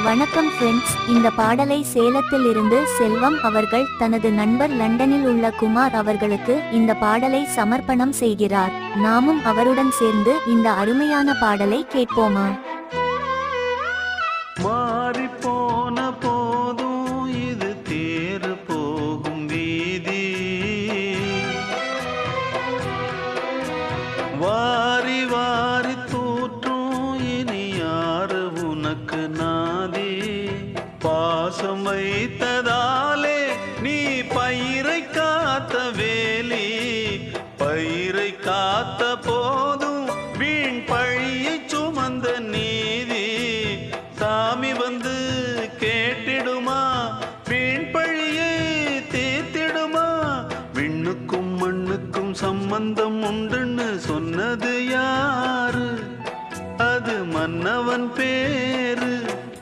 வணக்கம் ஃப்ரெண்ட்ஸ், இந்த பாடலை சேலத்தில் இருந்து செல்வம் அவர்கள் தனது நண்பர் லண்டனில் உள்ள குமார் அவர்களுக்கு இந்த பாடலை சமர்ப்பணம் செய்கிறார். நாமும் அவருடன் சேர்ந்து இந்த அருமையான பாடலை கேட்போமா? மாறி போன போதும் இது தேறு போகும் வீதி, வாரி வாரி தூற்றும் இனி யாரு உனக்கு நாதி. பாசம் வைத்ததாலே நீ பயிரை காத்த வேலி, பயிரை காத்த போதும் வீண் பழியை சுமந்த நீதி. சாமி வந்து கேட்டிடுமா, வீண் பழியை தீர்த்திடுமா? விண்ணுக்கும் மண்ணுக்கும் சம்பந்தம் உண்டு